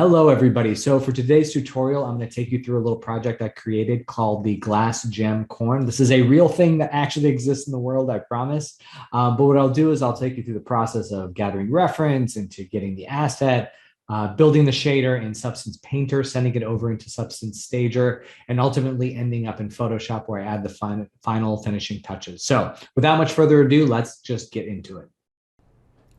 Hello, everybody. So for today's tutorial, I'm going to take you through a little project I created called the glass gem corn. This is a real thing that actually exists in the world, I promise. But what I'll do is I'll take you through the process of gathering reference into getting the asset, building the shader in Substance Painter, sending it over into Substance Stager, and ultimately ending up in Photoshop where I add the final finishing touches. So without much further ado, let's just get into it.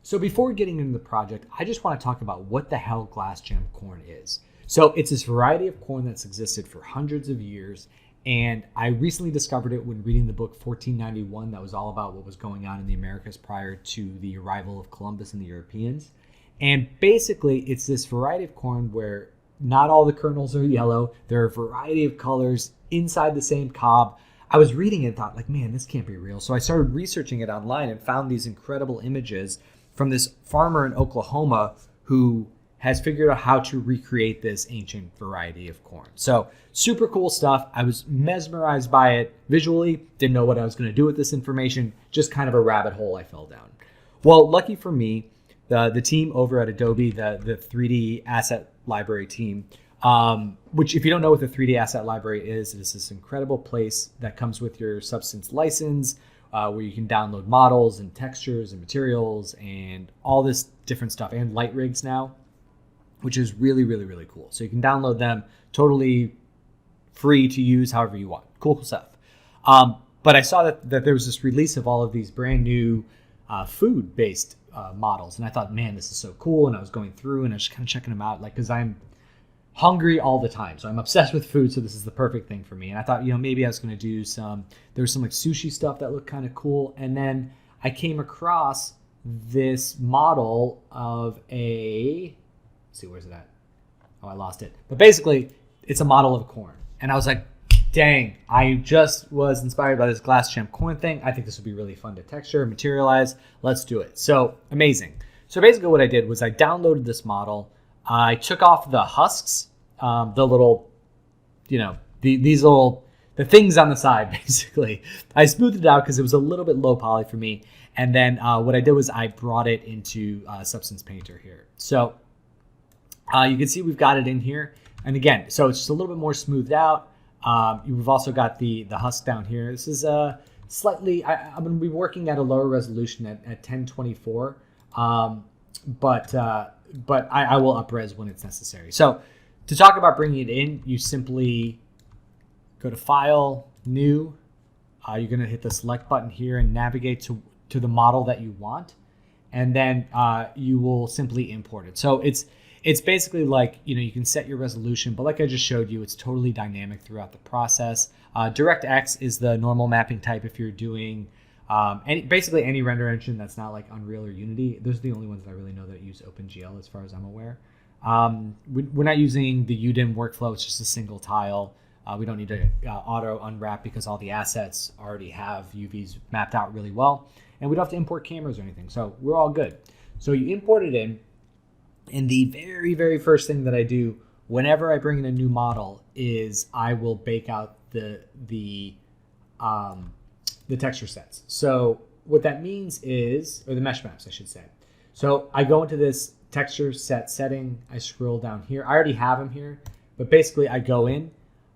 So before getting into the project, I just want to talk about what the hell glass gem corn is. So it's this variety of corn that's existed for hundreds of years. And I recently discovered it when reading the book 1491 that was all about what was going on in the Americas prior to the arrival of Columbus and the Europeans. And basically, it's this variety of corn where not all the kernels are yellow. There are a variety of colors inside the same cob. I was reading it and thought, like, man, this can't be real. So I started researching it online and found these incredible images from this farmer in Oklahoma who has figured out how to recreate this ancient variety of corn. So super cool stuff. I was mesmerized by it visually, didn't know what I was going to do with this information, just kind of a rabbit hole I fell down. Well, lucky for me, the team over at Adobe, the 3D asset library team, which if you don't know what the 3D asset library is, it is this incredible place that comes with your Substance license, where you can download models and textures and materials and all this different stuff, and light rigs now, which is really, really, really cool. So you can download them totally free to use however you want. Cool stuff. But I saw that there was this release of all of these brand new food-based models. And I thought, man, this is so cool. And I was going through and I was just kind of checking them out, like, because I'm hungry all the time. So I'm obsessed with food. So this is the perfect thing for me. And I thought, maybe I was going to do there was some like sushi stuff that looked kind of cool. And then I came across this model of let's see, where's it at? Oh, I lost it. But basically it's a model of corn. And I was like, dang, I just was inspired by this glass gem corn thing. I think this would be really fun to texture, materialize. Let's do it. So amazing. So basically what I did was I downloaded this model. I took off the husks, the little, these little, the things on the side, basically. I smoothed it out because it was a little bit low poly for me. And then what I did was I brought it into Substance Painter here. So you can see we've got it in here. And again, so it's just a little bit more smoothed out. We've also got the husk down here. This is slightly, I'm going to be working at a lower resolution at 1024. But I will up-res when it's necessary. So to talk about bringing it in, you simply go to File, New. You're going to hit the Select button here and navigate to the model that you want. And then you will simply import it. So it's basically like, you can set your resolution, but like I just showed you, it's totally dynamic throughout the process. DirectX is the normal mapping type if you're doing basically any render engine that's not like Unreal or Unity. Those are the only ones that I really know that use OpenGL as far as I'm aware. We're not using the UDIM workflow. It's just a single tile. We don't need to auto unwrap because all the assets already have UVs mapped out really well. And we don't have to import cameras or anything. So we're all good. So you import it in. And the very, very first thing that I do whenever I bring in a new model is I will bake out the texture sets. So what that means is, or the mesh maps, I should say. So I go into this texture set setting. I scroll down here. I already have them here, but basically I go in,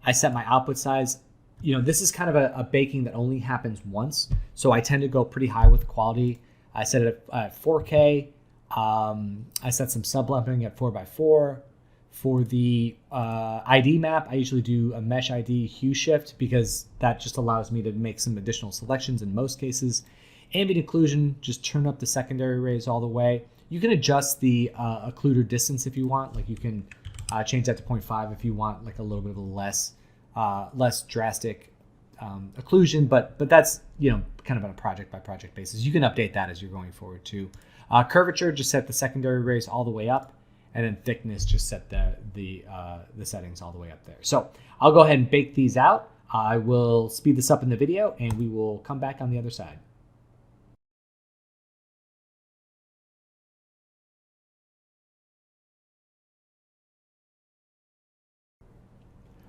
I set my output size. This is kind of a baking that only happens once. So I tend to go pretty high with the quality. I set it at 4K. I set some sublumping at 4x4. For the ID map, I usually do a mesh ID hue shift because that just allows me to make some additional selections in most cases. Ambient occlusion, just turn up the secondary rays all the way. You can adjust the occluder distance if you want. Like you can change that to 0.5 if you want like a little bit of a less drastic occlusion, but that's kind of on a project by project basis. You can update that as you're going forward too. Curvature, just set the secondary rays all the way up. And then thickness, just set the settings all the way up there. So I'll go ahead and bake these out. I will speed this up in the video and we will come back on the other side.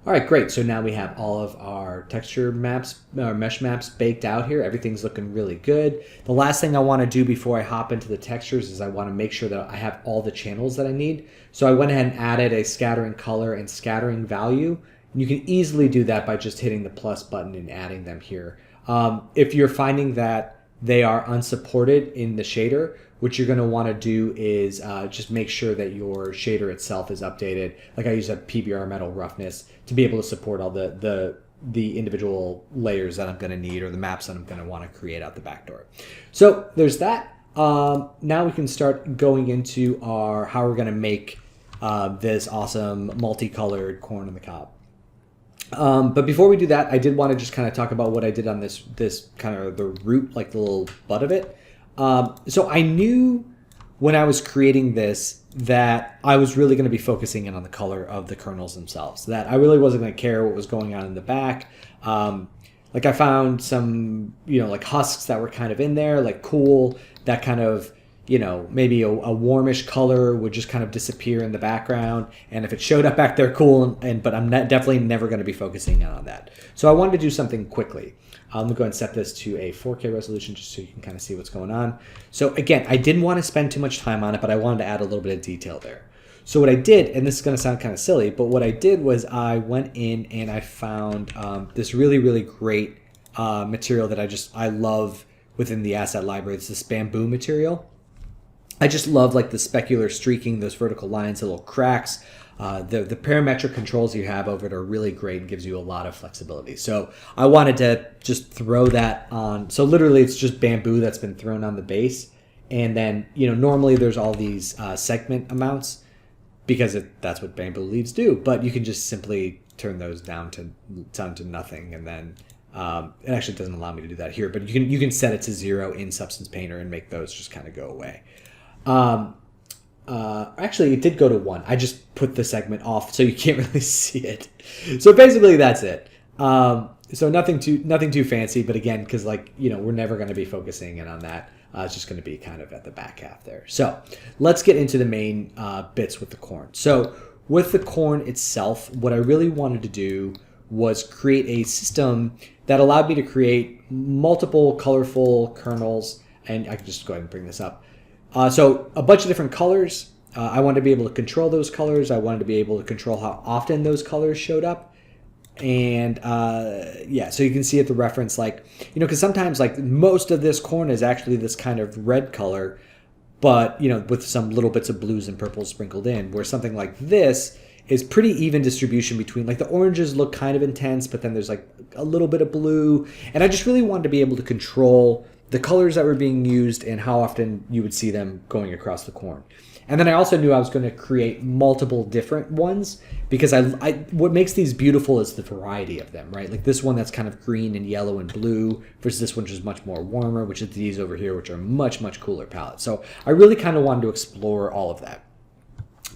All right, great. So now we have all of our texture maps, our mesh maps baked out here. Everything's looking really good. The last thing I want to do before I hop into the textures is I want to make sure that I have all the channels that I need. So I went ahead and added a scattering color and scattering value. And you can easily do that by just hitting the plus button and adding them here. If you're finding that they are unsupported in the shader, what you're going to want to do is just make sure that your shader itself is updated. Like I use a PBR metal roughness to be able to support all the individual layers that I'm going to need, or the maps that I'm going to want to create out the back door. So there's that. Now we can start going into how we're going to make this awesome multicolored corn on the cob. But before we do that, I did want to just kind of talk about what I did on this kind of the root, like the little butt of it. So I knew when I was creating this that I was really going to be focusing in on the color of the kernels themselves, that I really wasn't going to care what was going on in the back. Like I found some, like husks that were kind of in there, like cool, that kind of, maybe a warmish color would just kind of disappear in the background. And if it showed up back there, cool. But I'm definitely never going to be focusing on that. So I wanted to do something quickly. I'm going to go ahead and set this to a 4K resolution just so you can kind of see what's going on. So again, I didn't want to spend too much time on it, but I wanted to add a little bit of detail there. So what I did, and this is going to sound kind of silly, but what I did was I went in and I found this really, really great material that I love within the asset library. It's this bamboo material. I just love like the specular streaking, those vertical lines, the little cracks. The parametric controls you have over it are really great and gives you a lot of flexibility. So I wanted to just throw that on. So literally it's just bamboo that's been thrown on the base. And then, normally there's all these segment amounts because that's what bamboo leaves do. But you can just simply turn those down to nothing. And then it actually doesn't allow me to do that here, but you can set it to 0 in Substance Painter and make those just kind of go away. Actually, it did go to 1. I just put the segment off so you can't really see it. So basically, that's it. So nothing too fancy, but again, because we're never going to be focusing in on that. It's just going to be kind of at the back half there. So let's get into the main bits with the corn. So with the corn itself, what I really wanted to do was create a system that allowed me to create multiple colorful kernels, and I can just go ahead and bring this up. So a bunch of different colors. I wanted to be able to control those colors. I wanted to be able to control how often those colors showed up. And so you can see at the reference, because sometimes most of this corn is actually this kind of red color, but, with some little bits of blues and purples sprinkled in, where something like this is pretty even distribution between, the oranges look kind of intense, but then there's a little bit of blue. And I just really wanted to be able to control the colors that were being used and how often you would see them going across the corn. And then I also knew I was going to create multiple different ones because what makes these beautiful is the variety of them, right? Like this one that's kind of green and yellow and blue versus this one which is much more warmer, which is these over here, which are much, much cooler palettes. So I really kind of wanted to explore all of that.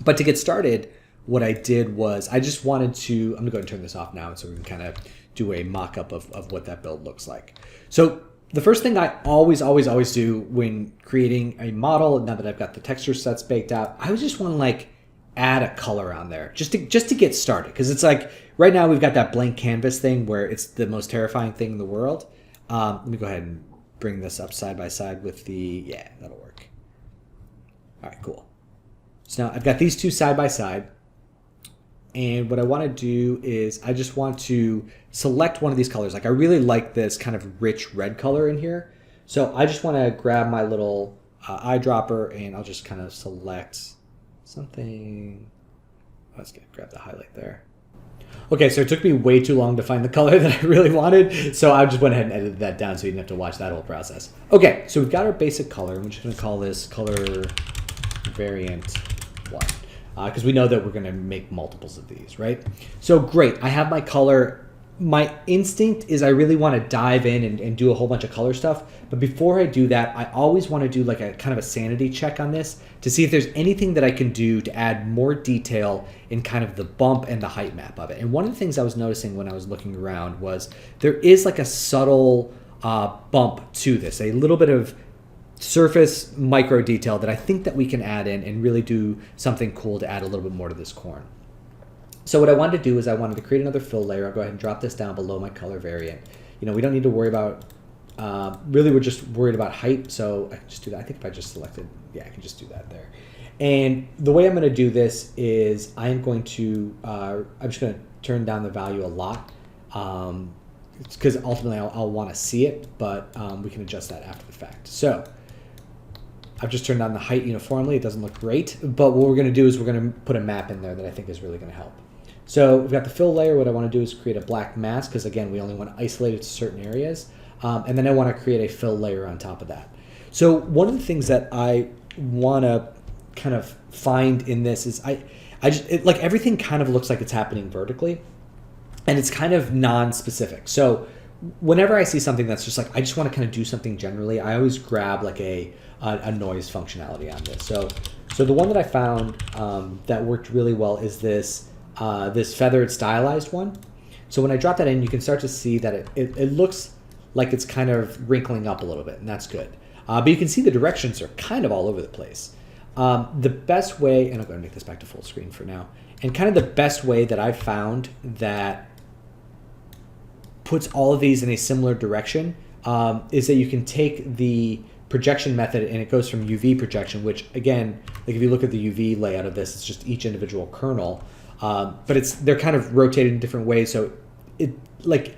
But to get started, what I did was I just wanted to, I'm going to go ahead and turn this off now so we can kind of do a mock-up of what that build looks like. So the first thing I always do when creating a model, now that I've got the texture sets baked out, I just want to add a color on there just to get started. Because it's right now we've got that blank canvas thing where it's the most terrifying thing in the world. Let me go ahead and bring this up side by side with yeah, that'll work. All right, cool. So now I've got these two side by side. And what I want to do is I just want to select one of these colors. I really like this kind of rich red color in here. So I just want to grab my little eyedropper and I'll just kind of select something. Let's grab the highlight there. Okay, so it took me way too long to find the color that I really wanted. So I just went ahead and edited that down so you didn't have to watch that whole process. Okay, so we've got our basic color. I'm just going to call this color variant 1. Because we know that we're going to make multiples of these, right? So great, I have my color. My instinct is I really want to dive in and do a whole bunch of color stuff. But before I do that, I always want to do a kind of a sanity check on this to see if there's anything that I can do to add more detail in kind of the bump and the height map of it. And one of the things I was noticing when I was looking around was there is a subtle bump to this, a little bit of surface micro detail that I think that we can add in and really do something cool to add a little bit more to this corn. So what I wanted to do is I wanted to create another fill layer. I'll go ahead and drop this down below my color variant. You know, we don't need to worry about, really we're just worried about height. So I can just do that. I think if I just selected, yeah, I can just do that there. And the way I'm going to do this is I'm going to, I'm just going to turn down the value a lot. Because ultimately I'll want to see it, but we can adjust that after the fact. So I've just turned down the height uniformly. It doesn't look great, but what we're going to do is we're going to put a map in there that I think is really going to help. So we've got the fill layer. What I want to do is create a black mask because, again, we only want to isolate it to certain areas. And then I want to create a fill layer on top of that. So one of the things that I want to kind of find in this is like everything kind of looks like it's happening vertically, and it's kind of non-specific. So whenever I see something that's just like, I just want to kind of do something generally, I always grab like a noise functionality on this. So the one that I found that worked really well is this feathered stylized one. So when I drop that in, you can start to see that it looks like it's kind of wrinkling up a little bit, and that's good. But you can see the directions are kind of all over the place. The best way, and I'm going to make this back to full screen for now, and kind of the best way that I've found that puts all of these in a similar direction is that you can take the projection method and it goes from UV projection, which again, like if you look at the UV layout of this, it's just each individual kernel, but they're kind of rotated in different ways. So it like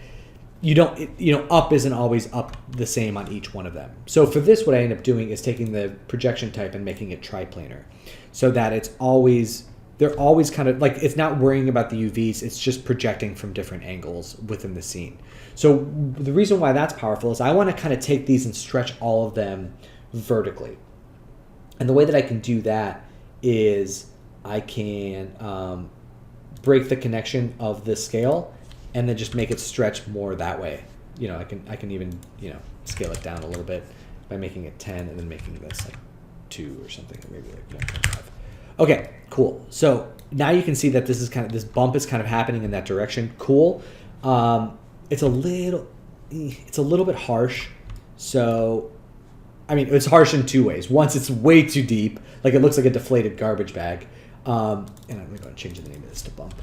up isn't always up the same on each one of them. So for this, what I end up doing is taking the projection type and making it triplanar, so that they're always kind of like, it's not worrying about the UVs, it's just projecting from different angles within the scene. So the reason why that's powerful is I want to kind of take these and stretch all of them vertically. And the way that I can do that is I can break the connection of the scale and then just make it stretch more that way. You know, I can even, scale it down a little bit by making it 10 and then making this like 2 or something, or maybe like 1.5. Okay, cool. So now you can see that this bump is kind of happening in that direction. Cool. It's a little bit harsh. So, I mean, it's harsh in two ways. Once, it's way too deep, like it looks like a deflated garbage bag. And I'm going to change the name of this to bump.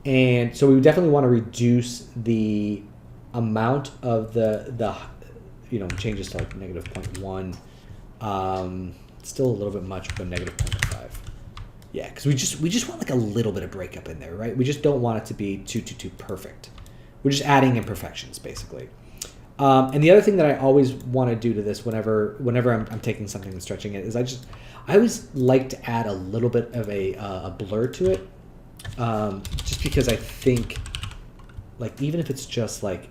And so we definitely want to reduce the amount of the change this to like -0.1. Still a little bit much, but -0.5. Yeah, because we just want like a little bit of breakup in there, right? We just don't want it to be too perfect. We're just adding imperfections, basically. And the other thing that I always want to do to this whenever I'm taking something and stretching it is I always like to add a little bit of a blur to it, just because I think like even if it's just like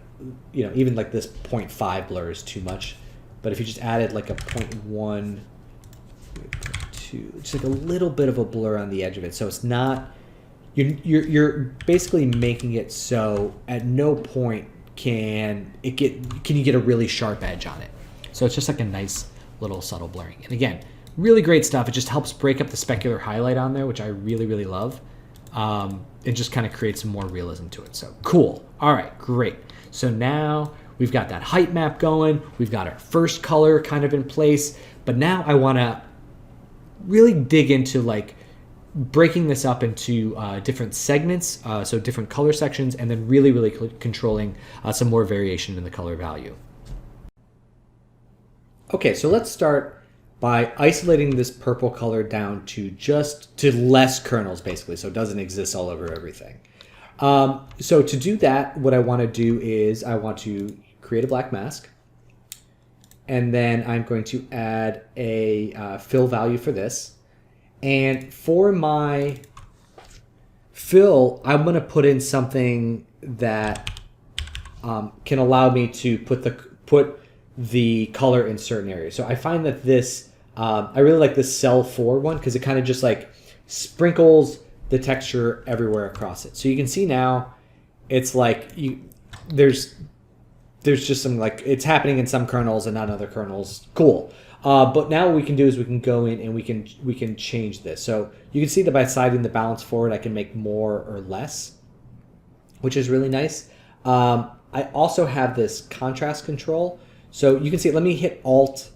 even like this 0.5 blur is too much, but if you just added like a 0.1, 0.2, just like a little bit of a blur on the edge of it, so it's not you're basically making it so at no point can you get a really sharp edge on it. So it's just like a nice little subtle blurring. And again, really great stuff. It just helps break up the specular highlight on there, which I really, really love. It just kind of creates some more realism to it. So cool. All right, great. So now we've got that height map going. We've got our first color kind of in place. But now I want to really dig into like breaking this up into different segments, so different color sections, and then really, really controlling some more variation in the color value. Okay, so let's start by isolating this purple color down to less kernels, basically, so it doesn't exist all over everything. So to do that, what I want to do is I want to create a black mask, and then I'm going to add a fill value for this. And for my fill, I'm going to put in something that can allow me to put the color in certain areas. So I find that this, I really like this cell 4 one because it kind of just like sprinkles the texture everywhere across it. So you can see now it's like there's just some like it's happening in some kernels and not other kernels. Cool. But now what we can do is we can go in and we can change this. So you can see that by sliding the balance forward, I can make more or less, which is really nice. I also have this contrast control. So you can see, let me hit Alt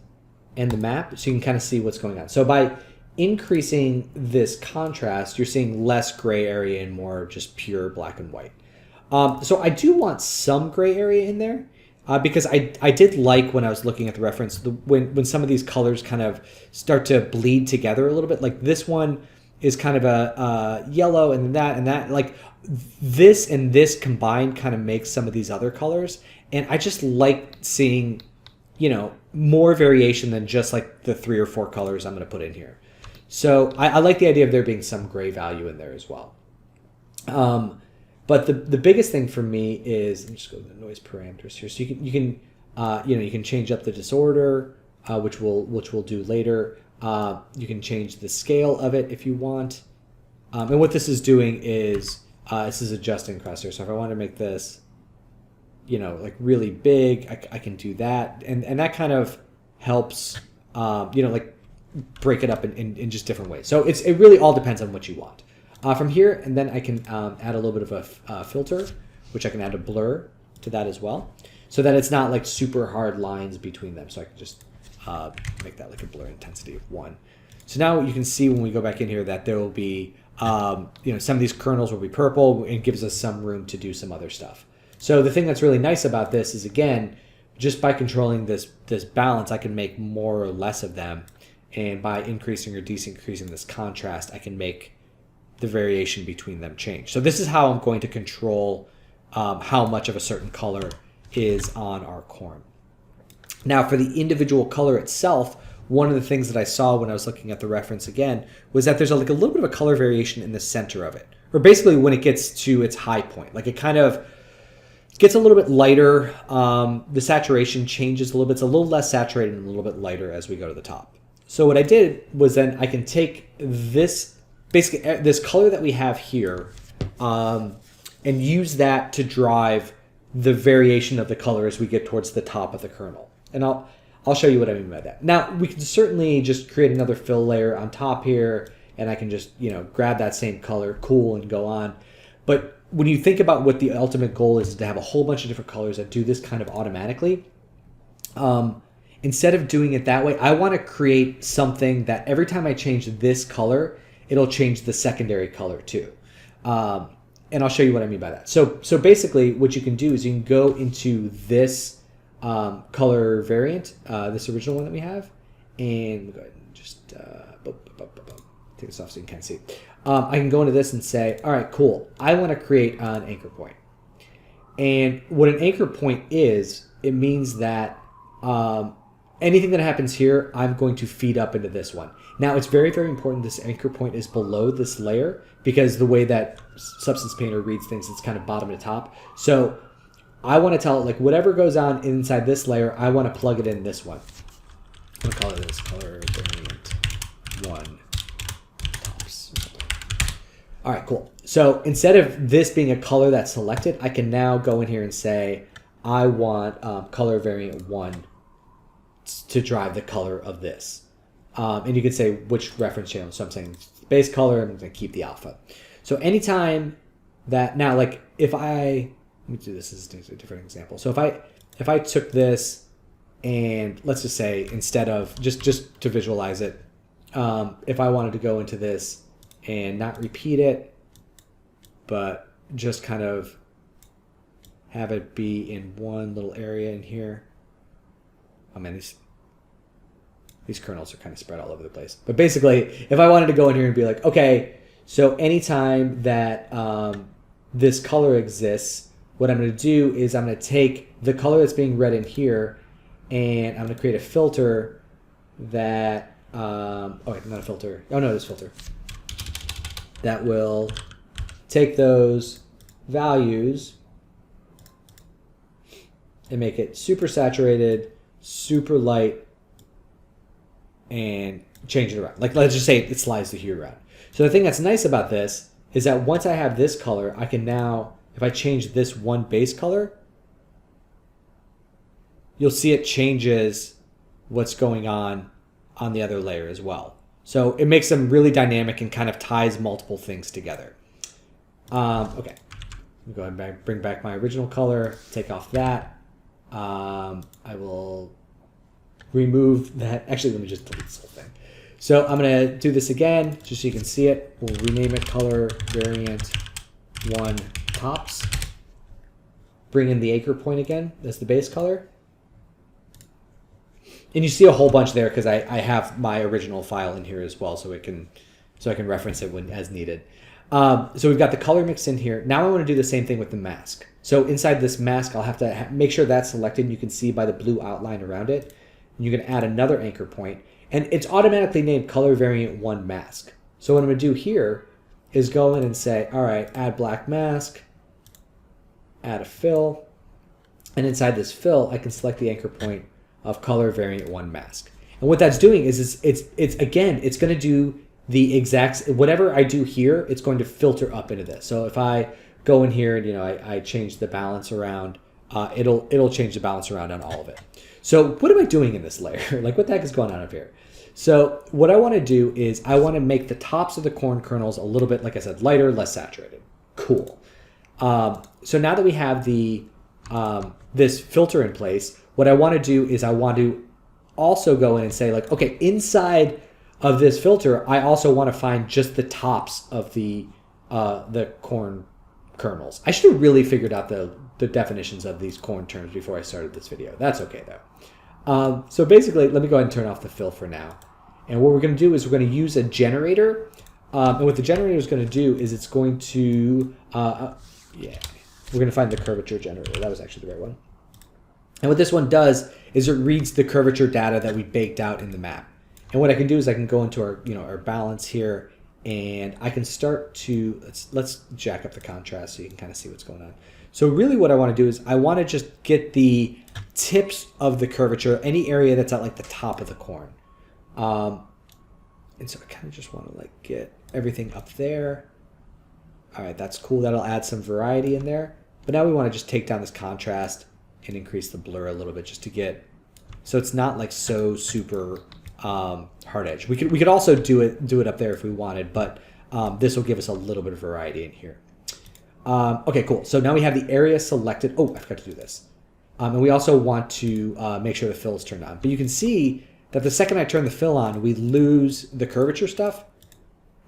and the map so you can kind of see what's going on. So by increasing this contrast, you're seeing less gray area and more just pure black and white. So I do want some gray area in there because I did like when I was looking at the reference, when some of these colors kind of start to bleed together a little bit. Like this one is kind of a yellow, and that, like this and this combined kind of makes some of these other colors. And I just like seeing, you know, more variation than just like the 3 or 4 colors I'm going to put in here. So I like the idea of there being some gray value in there as well. But the biggest thing for me is, let me just go to the noise parameters here. So you can change up the disorder, which we'll do later. You can change the scale of it if you want. And what this is doing is this is adjusting across here. So if I want to make this, you know, like really big, I can do that, and that kind of helps, you know, like break it up in just different ways. So it really all depends on what you want. From here, and then I can add a little bit of a filter, which I can add a blur to that as well, so that it's not like super hard lines between them. So I can just make that like a blur intensity of 1. So now you can see when we go back in here that there will be, you know, some of these kernels will be purple, and gives us some room to do some other stuff. So the thing that's really nice about this is, again, just by controlling this balance, I can make more or less of them. And by increasing or decreasing this contrast, I can make the variation between them change. So this is how I'm going to control how much of a certain color is on our corn. Now for the individual color itself, one of the things that I saw when I was looking at the reference again was that there's like a little bit of a color variation in the center of it. Or basically when it gets to its high point. Like it kind of gets a little bit lighter. The saturation changes a little bit. It's a little less saturated and a little bit lighter as we go to the top. So what I did was then I can take this, basically this color that we have here, and use that to drive the variation of the color as we get towards the top of the kernel. And I'll show you what I mean by that. Now we can certainly just create another fill layer on top here, and I can just, you know, grab that same color, cool, and go on. But when you think about what the ultimate goal is to have a whole bunch of different colors that do this kind of automatically, instead of doing it that way, I want to create something that every time I change this color, it'll change the secondary color too. And I'll show you what I mean by that. So basically what you can do is you can go into this color variant, this original one that we have, and we'll go ahead and just take this off so you can see. I can go into this and say, all right, cool. I want to create an anchor point. And what an anchor point is, it means that anything that happens here, I'm going to feed up into this one. Now, it's very, very important this anchor point is below this layer, because the way that Substance Painter reads things, it's kind of bottom to top. So I want to tell it, like, whatever goes on inside this layer, I want to plug it in this one. I'm going to call it this color variant 1 tops. All right, cool. So instead of this being a color that's selected, I can now go in here and say, I want color variant 1 to drive the color of this. And you can say which reference channel. So I'm saying base color, I'm going to keep the alpha. So anytime that, now like if I, let me do this as a different example. So if I took this and let's just say instead of, just to visualize it, if I wanted to go into this and not repeat it, but just kind of have it be in one little area in here. I mean, these kernels are kind of spread all over the place. But basically, if I wanted to go in here and be like, okay, so anytime that this color exists, what I'm going to do is I'm going to take the color that's being read in here, and I'm going to create a filter that, oh, wait, not a filter. Oh, no, this filter. That will take those values and make it super saturated, super light, and change it around. Like, let's just say it slides the hue around. So the thing that's nice about this is that once I have this color, I can now, if I change this one base color, you'll see it changes what's going on the other layer as well. So it makes them really dynamic and kind of ties multiple things together. Okay, I'll go ahead and bring back my original color, take off that. I will remove that. Actually, let me just delete this whole thing. So I'm going to do this again, just so you can see it. We'll rename it color variant 1 tops. Bring in the anchor point again as the base color. And you see a whole bunch there because I have my original file in here as well, so I can reference it when as needed. So we've got the color mix in here. Now I want to do the same thing with the mask. So inside this mask, I'll have to make sure that's selected. And you can see by the blue outline around it. And you can add another anchor point. And it's automatically named color variant 1 mask. So what I'm going to do here is go in and say, all right, add black mask, add a fill. And inside this fill, I can select the anchor point of color variant 1 mask. And what that's doing is it's going to do the exact, whatever I do here, it's going to filter up into this. So if I go in here and I change the balance around, it'll change the balance around on all of it. So what am I doing in this layer? Like what the heck is going on up here? So what I want to do is I want to make the tops of the corn kernels a little bit, like I said, lighter, less saturated. Cool. So now that we have the this filter in place, what I want to do is I want to also go in and say like, okay, inside of this filter, I also want to find just the tops of the corn kernels. I should have really figured out the definitions of these corn terms before I started this video. That's okay though. So basically, let me go ahead and turn off the fill for now. And what we're going to do is we're going to use a generator. And what the generator is going to do is it's going to, we're going to find the curvature generator. That was actually the right one. And what this one does is it reads the curvature data that we baked out in the map. And what I can do is I can go into our, our balance here, and I can start to, let's jack up the contrast so you can kind of see what's going on. So really what I want to do is I want to just get the tips of the curvature, any area that's at like the top of the corn. And so I kind of just want to like get everything up there. All right, that's cool. That'll add some variety in there. But now we want to just take down this contrast and increase the blur a little bit just to get, so it's not like so super hard edge. We could also do it up there if we wanted, but this will give us a little bit of variety in here. Okay, cool. So now we have the area selected. Oh, I forgot to do this. And we also want to make sure the fill is turned on. But you can see that the second I turn the fill on, we lose the curvature stuff.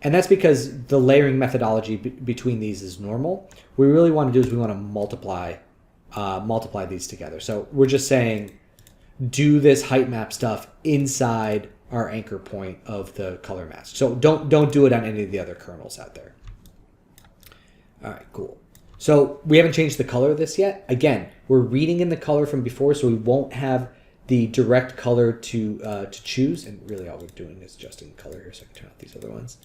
And that's because the layering methodology between these is normal. What we really want to do is we want to multiply these together. So we're just saying, do this height map stuff inside our anchor point of the color mask. So don't do it on any of the other kernels out there. All right, cool. So we haven't changed the color of this yet. Again, we're reading in the color from before, so we won't have the direct color to choose. And really all we're doing is adjusting the color here so I can turn off these other ones.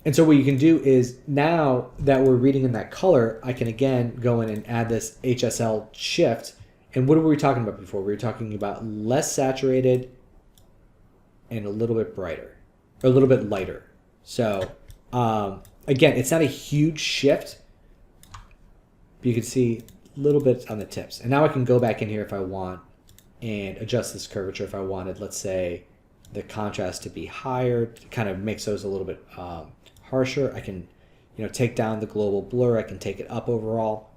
And so what you can do is now that we're reading in that color, I can again go in and add this HSL shift. And what were we talking about before? We were talking about less saturated and a little bit brighter, or a little bit lighter. So again, it's not a huge shift, but you can see a little bit on the tips. And now I can go back in here if I want and adjust this curvature if I wanted, let's say, the contrast to be higher, to kind of makes those a little bit harsher. I can, take down the global blur. I can take it up overall.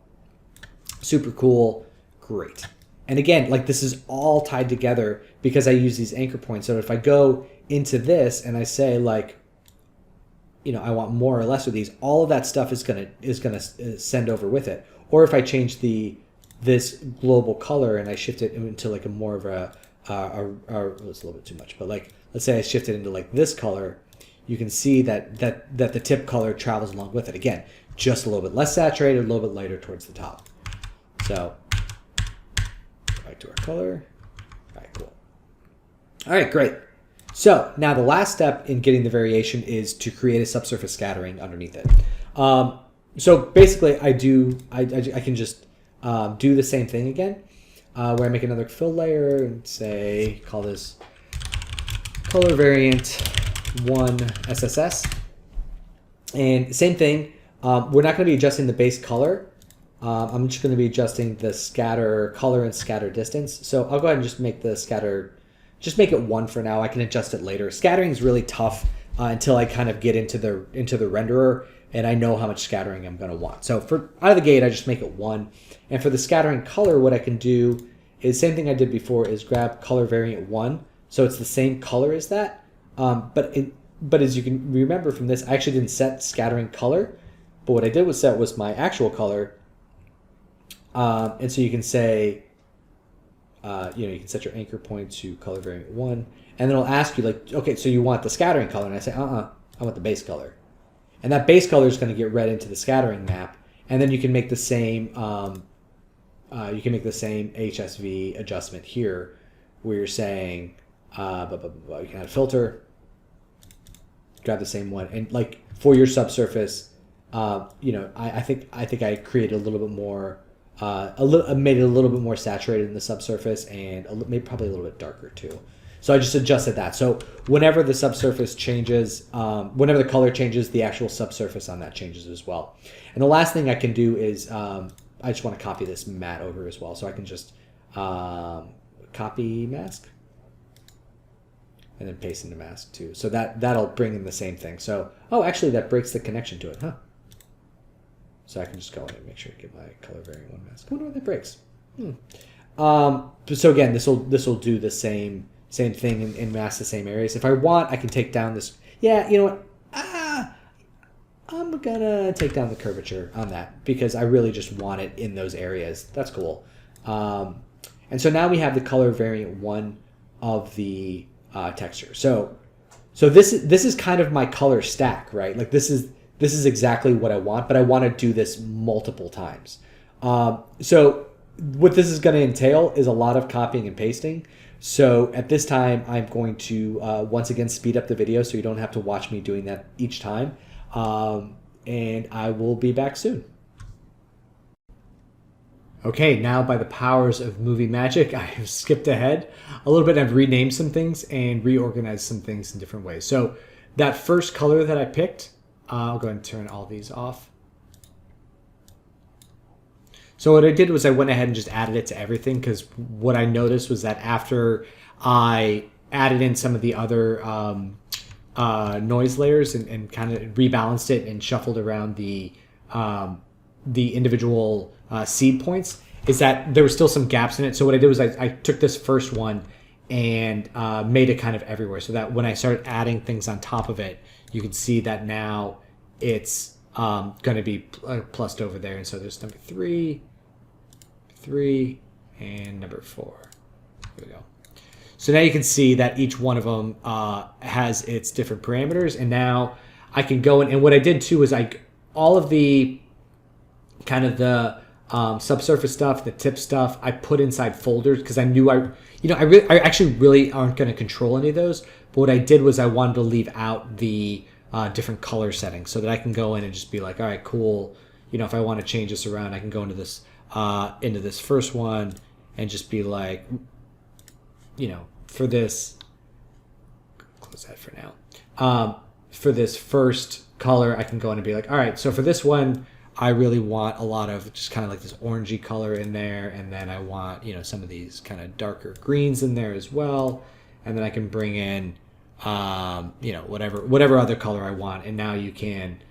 Super cool. Great. And again, like this is all tied together because I use these anchor points. So if I go into this and I say like, I want more or less of these, all of that stuff is gonna send over with it. Or if I change this global color and I shift it into like a more of it's a little bit too much, but like let's say I shift it into like this color, you can see that the tip color travels along with it. Again, just a little bit less saturated, a little bit lighter towards the top. So back to our color. All right, cool. All right, great. So now the last step in getting the variation is to create a subsurface scattering underneath it. So basically I can just do the same thing again, where I make another fill layer and say, call this color variant 1 SSS. And same thing, we're not going to be adjusting the base color. I'm just going to be adjusting the scatter color and scatter distance. So I'll go ahead and just make the scatter, just make it 1 for now. I can adjust it later. Scattering is really tough until I kind of get into the renderer and I know how much scattering I'm going to want. So for out of the gate, I just make it 1. And for the scattering color, what I can do is same thing I did before is grab color variant 1. So it's the same color as that. But as you can remember from this, I actually didn't set scattering color. But what I did was set was my actual color. And so you can say, you can set your anchor point to color variant 1. And then it'll ask you like, okay, so you want the scattering color. And I say, I want the base color. And that base color is going to get read into the scattering map. And then you can make the same HSV adjustment here, where you're saying, you can add a filter, grab the same one, and like for your subsurface, I think I created a little bit more, made it a little bit more saturated in the subsurface, and maybe probably a little bit darker too. So I just adjusted that. So whenever the subsurface changes, whenever the color changes, the actual subsurface on that changes as well. And the last thing I can do is, I just want to copy this matte over as well. So I can just copy mask and then paste into mask too. So that'll bring in the same thing. So, actually that breaks the connection to it, huh? So I can just go in and make sure to get my color variant 1 mask. I wonder what that breaks. So again, this will do the same thing and mask the same areas. If I want, I can take down this. Yeah, you know what? I'm gonna take down the curvature on that because I really just want it in those areas. That's cool. And so now we have the color variant 1 of the texture. So this is kind of my color stack, right? Like this is exactly what I want, but I want to do this multiple times. So what this is going to entail is a lot of copying and pasting. So at this time, I'm going to once again speed up the video so you don't have to watch me doing that each time. And I will be back soon. Okay, now by the powers of movie magic, I have skipped ahead a little bit. I've renamed some things and reorganized some things in different ways. So that first color that I picked, I'll go ahead and turn all these off. So what I did was I went ahead and just added it to everything, because what I noticed was that after I added in some of the other noise layers and kind of rebalanced it and shuffled around the individual seed points, is that there were still some gaps in it. So what I did was I took this first one and made it kind of everywhere, so that when I started adding things on top of it, you can see that now it's going to be plussed over there. And so there's number 3, and number 4. Here we go. So now you can see that each one of them has its different parameters. And now I can go in, and what I did too is all of the kind of the subsurface stuff, the tip stuff, I put inside folders because I knew I actually really aren't going to control any of those. But what I did was I wanted to leave out the different color settings so that I can go in and just be like, all right, cool. If I want to change this around, I can go into this first one and just be like, for this, close that for now. For this first color, I can go in and be like, all right, so for this one, I really want a lot of just kind of like this orangey color in there. And then I want, some of these kind of darker greens in there as well. And then I can bring in, whatever other color I want. And now you can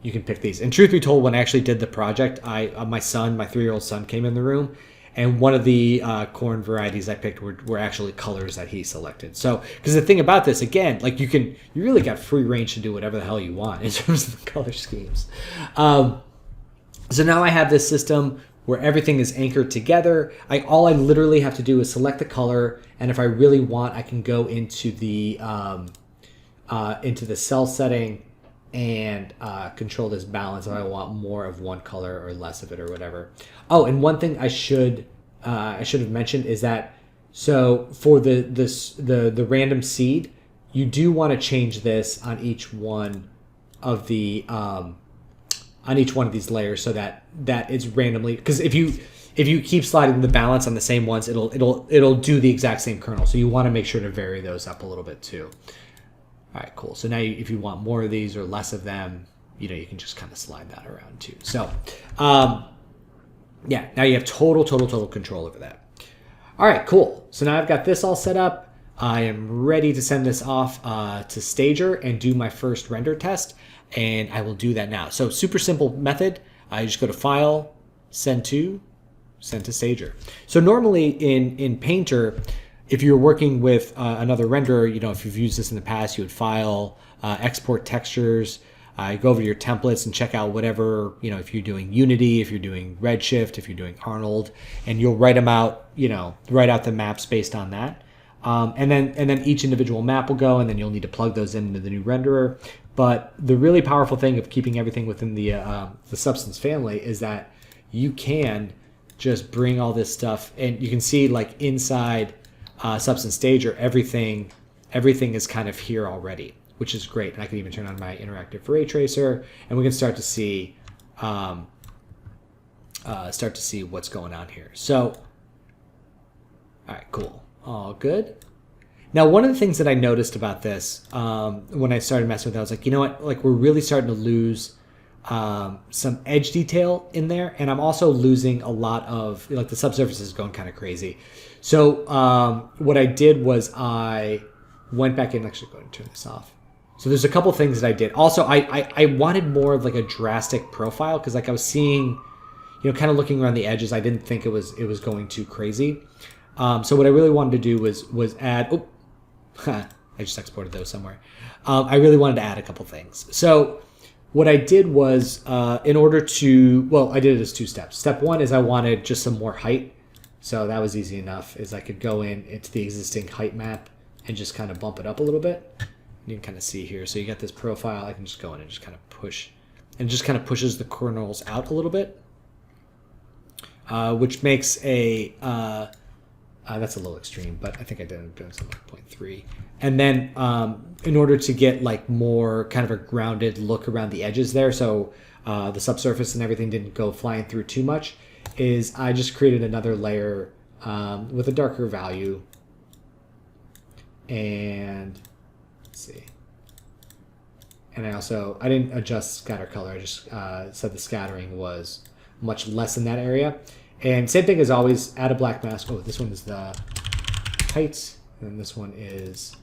pick these. And truth be told, when I actually did the project, my 3-year-old son came in the room, and one of the corn varieties I picked were actually colors that he selected. So, because the thing about this, again, like you really got free range to do whatever the hell you want in terms of the color schemes. So now I have this system where everything is anchored together. All I literally have to do is select the color, and if I really want, I can go into the cell setting and control this balance if I want more of one color or less of it or whatever. Oh, and one thing I should have mentioned is that, so for the random seed, you do want to change this on each one of the these layers so that it's randomly, because if you keep sliding the balance on the same ones, it'll do the exact same kernel. So you want to make sure to vary those up a little bit too. All right, cool. So now if you want more of these or less of them, you can just kind of slide that around too. So, yeah, now you have total control over that. All right, cool. So now I've got this all set up. I am ready to send this off to Stager and do my first render test, and I will do that now. So super simple method. I just go to File, Send to Stager. So normally in Painter, if you're working with another renderer, you know, if you've used this in the past, you would file, export textures, go over to your templates and check out whatever, you know, if you're doing Unity, if you're doing Redshift, if you're doing Arnold, and you'll write them out, you know, write out the maps based on that. And then each individual map will go, and then you'll need to plug those into the new renderer. But the really powerful thing of keeping everything within the Substance family is that you can just bring all this stuff, and you can see like inside Substance Stager, everything is kind of here already, which is great. And I can even turn on my interactive ray tracer, and we can start to see what's going on here. So, all right, cool. All good. Now, one of the things that I noticed about this when I started messing with it, I was like, you know what? Like, we're really starting to lose some edge detail in there, and I'm also losing a lot of, like, the subsurface is going kind of crazy. So what I did was I went back in. Actually, go ahead and turn this off. So there's a couple things that I did. Also, I wanted more of like a drastic profile, because like I was seeing, you know, kind of looking around the edges, I didn't think it was going too crazy. So what I really wanted to do was add. Oh, I just exported those somewhere. I really wanted to add a couple things. So what I did was, in order to, well, I did it as 2 steps. Step 1 is I wanted just some more height. So that was easy enough, is I could go into the existing height map and just kind of bump it up a little bit. You can kind of see here. So you got this profile. I can just go in and just kind of push, and just kind of pushes the kernels out a little bit, which makes a, that's a little extreme, but I think I did doing something like 0.3. And then in order to get like more kind of a grounded look around the edges there, so the subsurface and everything didn't go flying through too much, is I just created another layer with a darker value. And let's see. And I didn't adjust scatter color. I just said the scattering was much less in that area. And same thing as always, add a black mask. Oh, this one is the heights, and this one is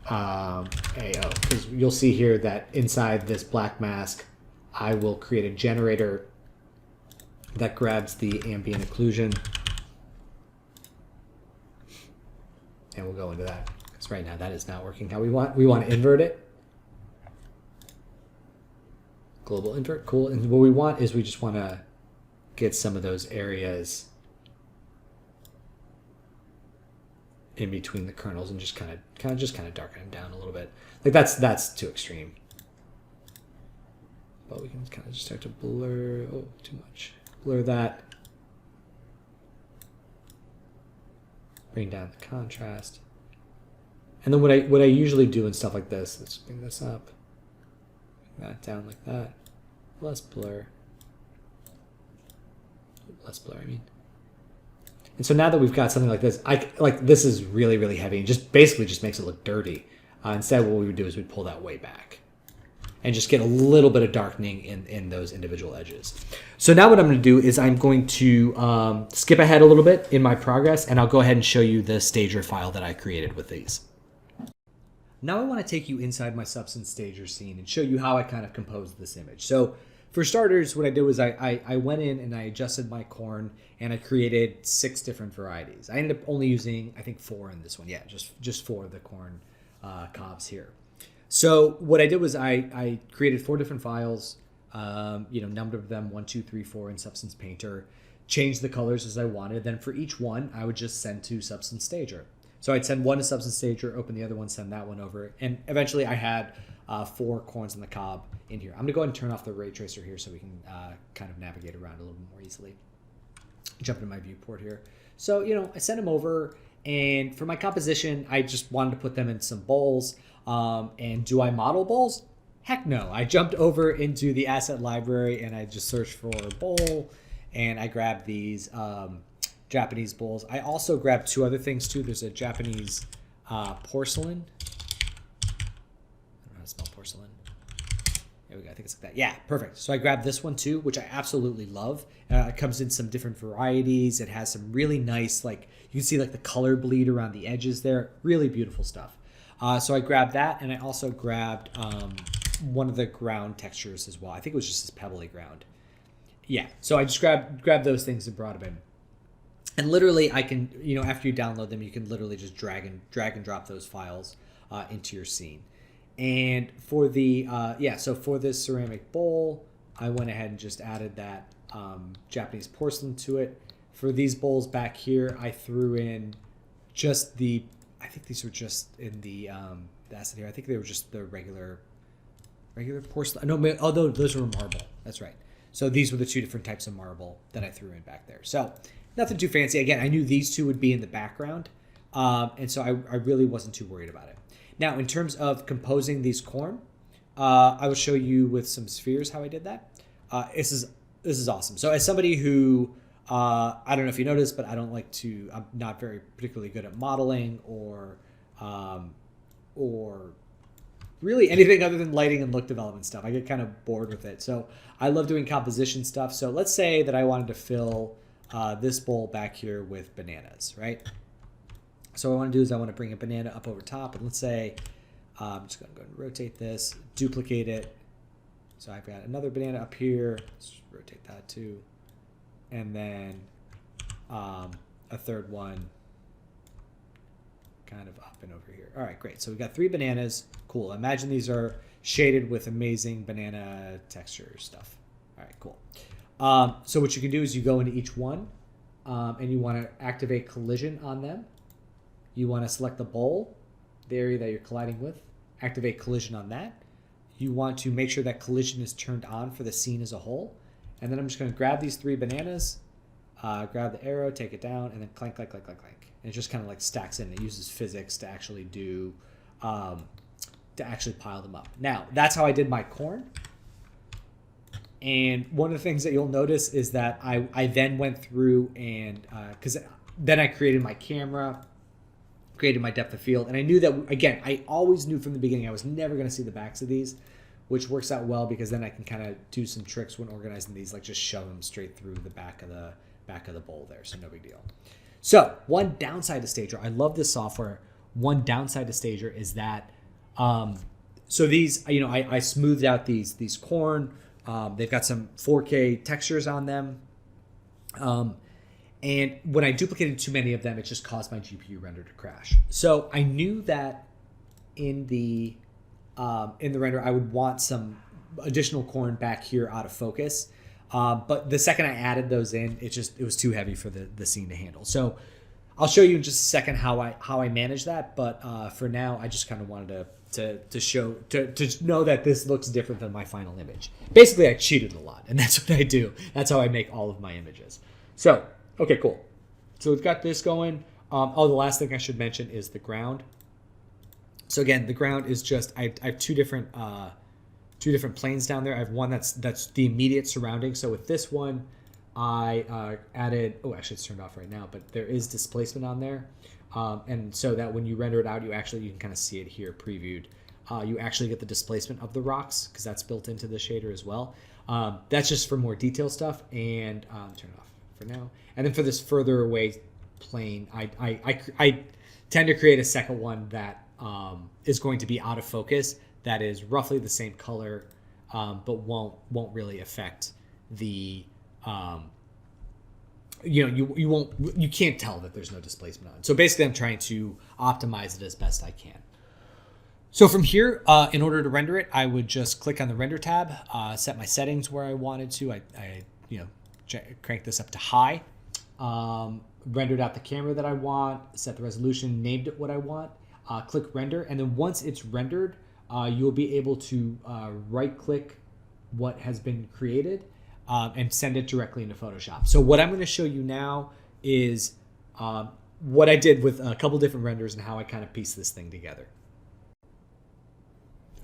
AO. Because you'll see here that inside this black mask, I will create a generator that grabs the ambient occlusion. And we'll go into that, because right now that is not working how we want. We want to invert it. Global invert, cool. And what we want is we just want to get some of those areas in between the kernels and just kind of darken them down a little bit. Like that's too extreme. But we can kind of just start to blur. Oh, too much. Blur that. Bring down the contrast. And then what I usually do in stuff like this, let's bring this up. Bring that down like that. Less blur. I mean. And so now that we've got something like this, this is really, really heavy and just basically just makes it look dirty. Instead, what we would do is we'd pull that way back and just get a little bit of darkening in those individual edges. So now what I'm going to do is I'm going to skip ahead a little bit in my progress, and I'll go ahead and show you the Stager file that I created with these. Now I want to take you inside my Substance Stager scene and show you how I kind of composed this image. So for starters, what I did was I went in and I adjusted my corn, and I created 6 different varieties. I ended up only using, I think, 4 in this one. Yeah, just 4 of the corn cobs here. So what I did was I created 4 different files, numbered them 1, 2, 3, 4 in Substance Painter, changed the colors as I wanted. Then for each one, I would just send to Substance Stager. So I'd send one to Substance Stager, open the other one, send that one over. And eventually I had 4 corns in the cob in here. I'm going to go ahead and turn off the ray tracer here so we can kind of navigate around a little bit more easily. Jump into my viewport here. So, I sent them over, and for my composition, I just wanted to put them in some bowls. And do I model bowls? Heck no. I jumped over into the asset library and I just searched for a bowl, and I grabbed these Japanese bowls. I also grabbed 2 other things too. There's a Japanese porcelain. I don't know how to spell porcelain. There we go. I think it's like that. Yeah, perfect. So I grabbed this one too, which I absolutely love. It comes in some different varieties. It has some really nice, like, you can see like the color bleed around the edges there. Really beautiful stuff. So I grabbed that, and I also grabbed one of the ground textures as well. I think it was just this pebbly ground. Yeah, so I just grabbed those things and brought them in. And literally I can, after you download them, you can literally just drag and drop those files into your scene. And for the, so for this ceramic bowl, I went ahead and just added that Japanese porcelain to it. For these bowls back here, I threw in just I think these were just in the asset here. I think they were just the regular porcelain. No, although those were marble. That's right. So these were the 2 different types of marble that I threw in back there. So nothing too fancy. Again, I knew these 2 would be in the background. And so I really wasn't too worried about it. Now, in terms of composing these corn, I will show you with some spheres how I did that. This is awesome. So as somebody who, I don't know if you noticed, but I'm not very particularly good at modeling or really anything other than lighting and look development stuff. I get kind of bored with it. So I love doing composition stuff. So let's say that I wanted to fill this bowl back here with bananas, right? So what I want to do is I want to bring a banana up over top. And let's say I'm just going to go and rotate this, duplicate it. So I've got another banana up here. Let's rotate that too. And then a third one kind of up and over here. All right, great. So we've got 3 bananas. Cool. Imagine these are shaded with amazing banana texture stuff. All right, cool. So what you can do is you go into each one and you want to activate collision on them. You want to select the bowl, the area that you're colliding with, activate collision on that. You want to make sure that collision is turned on for the scene as a whole. And then I'm just going to grab these 3 bananas, grab the arrow, take it down, and then clank, clank, clank, clank, clank. And it just kind of like stacks in. It uses physics to actually do, to actually pile them up. Now, that's how I did my corn. And one of the things that you'll notice is that I then went through and, because then I created my camera, created my depth of field. And I knew that, again, I always knew from the beginning I was never going to see the backs of these, which works out well because then I can kind of do some tricks when organizing these, like just shove them straight through the back of the bowl there. So no big deal. So one downside to Stager, I love this software. One downside to Stager is that, so these, I smoothed out these corn. They've got some 4K textures on them. And when I duplicated too many of them, it just caused my GPU render to crash. So I knew that in the render, I would want some additional corn back here out of focus. But the second I added those in, it was too heavy for the scene to handle. So I'll show you in just a second how I manage that. But for now, I just kind of wanted to know that this looks different than my final image. Basically, I cheated a lot, and that's what I do. That's how I make all of my images. So, okay, cool. So we've got this going. The last thing I should mention is the ground. So again, the ground is just I have two different planes down there. I have one that's the immediate surrounding. So with this one, I added. Oh, actually, it's turned off right now, but there is displacement on there. And so that when you render it out, you can kind of see it here previewed. You actually get the displacement of the rocks because that's built into the shader as well. That's just for more detail stuff. And turn it off for now. And then for this further away plane, I tend to create a second one that is going to be out of focus. That is roughly the same color, but won't really affect the. You can't tell that there's no displacement on. So basically I'm trying to optimize it as best I can. So from here, in order to render it, I would just click on the render tab, set my settings where I wanted to. I crank this up to high, rendered out the camera that I want, set the resolution, named it what I want, click render. And then once it's rendered, you'll be able to right click what has been created and send it directly into Photoshop. So what I'm going to show you now is what I did with a couple different renders and how I kind of pieced this thing together.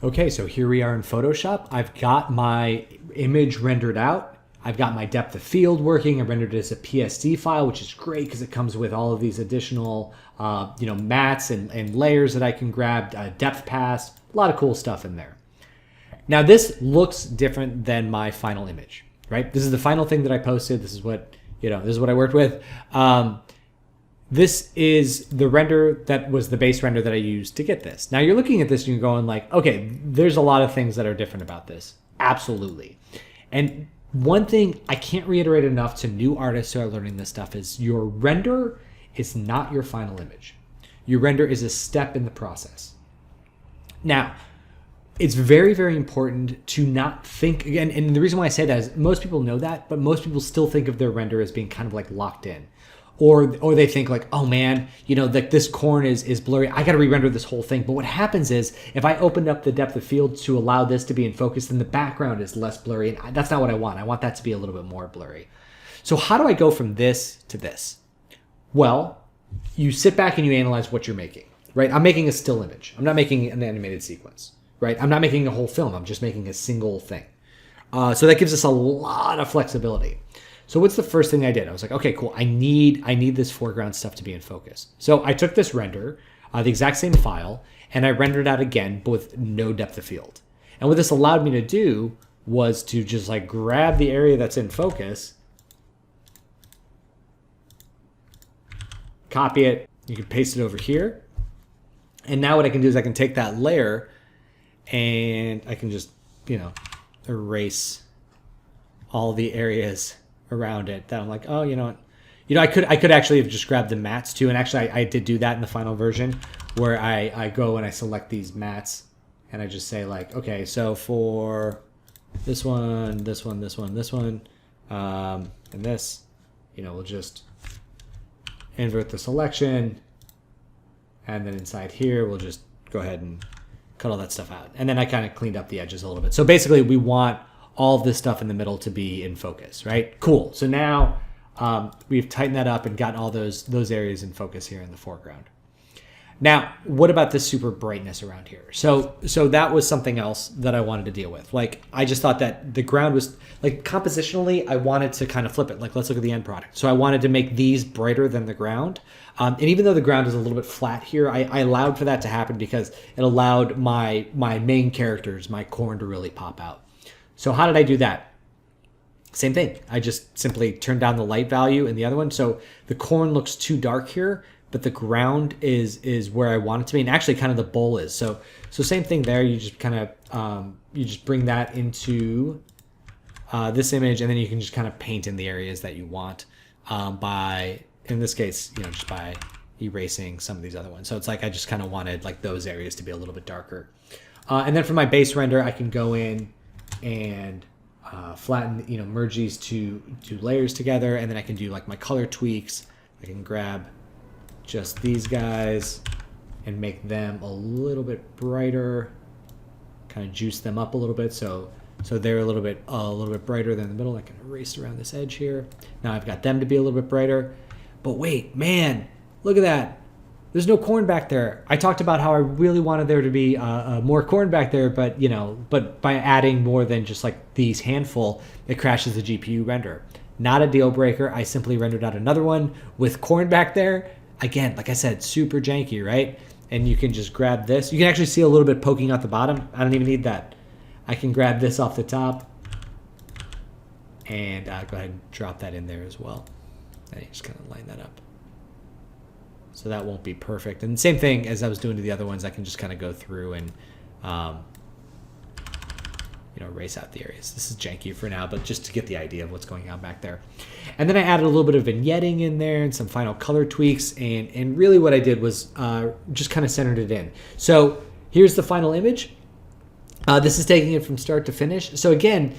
Okay, so here we are in Photoshop. I've got my image rendered out. I've got my depth of field working. I rendered it as a PSD file, which is great because it comes with all of these additional mats and layers that I can grab, depth pass, a lot of cool stuff in there. Now this looks different than my final image. Right? This is the final thing that I posted. This is what, this is what I worked with. This is the render that was the base render that I used to get this. Now you're looking at this and you're going like, okay, there's a lot of things that are different about this. Absolutely. And One thing I can't reiterate enough to new artists who are learning this stuff is your render is not your final image. Your render is a step in the process. Now, it's very, very important to not think, again, and the reason why I say that is most people know that, but most people still think of their render as being kind of like locked in. Or they think like, oh man, you know, like this corn is blurry. I got to re-render this whole thing. But what happens is if I opened up the depth of field to allow this to be in focus, then the background is less blurry. And that's not what I want. I want that to be a little bit more blurry. So how do I go from this to this? Well, you sit back and you analyze what you're making, right? I'm making a still image. I'm not making an animated sequence, right? I'm not making a whole film. I'm just making a single thing. So that gives us a lot of flexibility. So what's the first thing I did? I was like, okay, cool. I need this foreground stuff to be in focus. So I took this render, the exact same file, and I rendered out again, but with no depth of field. And what this allowed me to do was to just like grab the area that's in focus, copy it, you can paste it over here. And now what I can do is I can take that layer and I can just, you know, erase all the areas around it that I'm like, oh, you know what? You know, I could actually have just grabbed the mats too. And actually I did do that in the final version where I go and I select these mats and I just say like, okay, so for this one, this one, this one, this one, and this, you know, we'll just invert the selection. And then inside here, we'll just go ahead and cut all that stuff out. And then I kind of cleaned up the edges a little bit. So basically we want all of this stuff in the middle to be in focus, right? Cool. So now we've tightened that up and gotten all those areas in focus here in the foreground. Now, what about this super brightness around here? So that was something else that I wanted to deal with. Like, I just thought that the ground was, like, compositionally, I wanted to kind of flip it. Like, let's look at the end product. So I wanted to make these brighter than the ground. And even though the ground is a little bit flat here, I allowed for that to happen because it allowed my main characters, my corn, to really pop out. So how did I do that? Same thing. I just simply turned down the light value in the other one. So the corn looks too dark here, but the ground is where I want it to be. And actually kind of the bowl is. So same thing there. You just kind of, you just bring that into this image, and then you can just kind of paint in the areas that you want by, in this case, you know, just by erasing some of these other ones. So it's like, I just kind of wanted like those areas to be a little bit darker. And then for my base render, I can go in and flatten, you know, merge these two layers together, and then I can do like my color tweaks. I can grab just these guys and make them a little bit brighter, kind of juice them up a little bit so they're a little bit brighter than the middle. I can erase around this edge here. Now I've got them to be a little bit brighter. But wait, man, look at that. There's no corn back there. I talked about how I really wanted there to be more corn back there, but by adding more than just like these handful, it crashes the GPU render. Not a deal breaker. I simply rendered out another one with corn back there. Again, like I said, super janky, right? And you can just grab this. You can actually see a little bit poking out the bottom. I don't even need that. I can grab this off the top and go ahead and drop that in there as well. And you just kind of line that up. So that won't be perfect. And same thing as I was doing to the other ones, I can just kind of go through and, erase out the areas. This is janky for now, but just to get the idea of what's going on back there. And then I added a little bit of vignetting in there and some final color tweaks. And really what I did was just kind of centered it in. So here's the final image. This is taking it from start to finish. So again,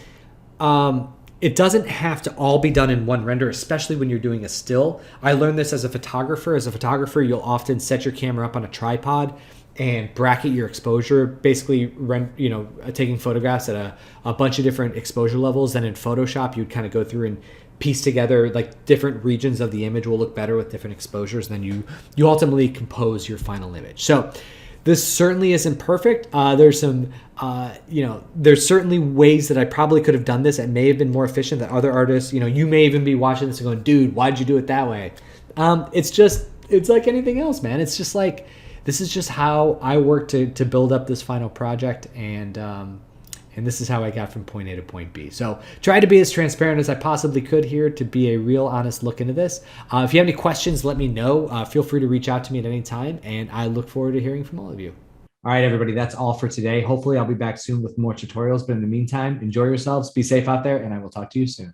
it doesn't have to all be done in one render, especially when you're doing a still. I learned this as a photographer. As a photographer, you'll often set your camera up on a tripod and bracket your exposure, basically taking photographs at a bunch of different exposure levels. Then in Photoshop, you'd kind of go through and piece together like different regions of the image will look better with different exposures. And then you ultimately compose your final image. So this certainly isn't perfect. There's some, there's certainly ways that I probably could have done this that may have been more efficient than other artists. You may even be watching this and going, dude, why'd you do it that way? It's like anything else, man. It's just like, this is just how I work to build up this final project. And this is how I got from point A to point B. So try to be as transparent as I possibly could here to be a real honest look into this. If you have any questions, let me know. Feel free to reach out to me at any time, and I look forward to hearing from all of you. All right, everybody, that's all for today. Hopefully I'll be back soon with more tutorials, but in the meantime, enjoy yourselves, be safe out there, and I will talk to you soon.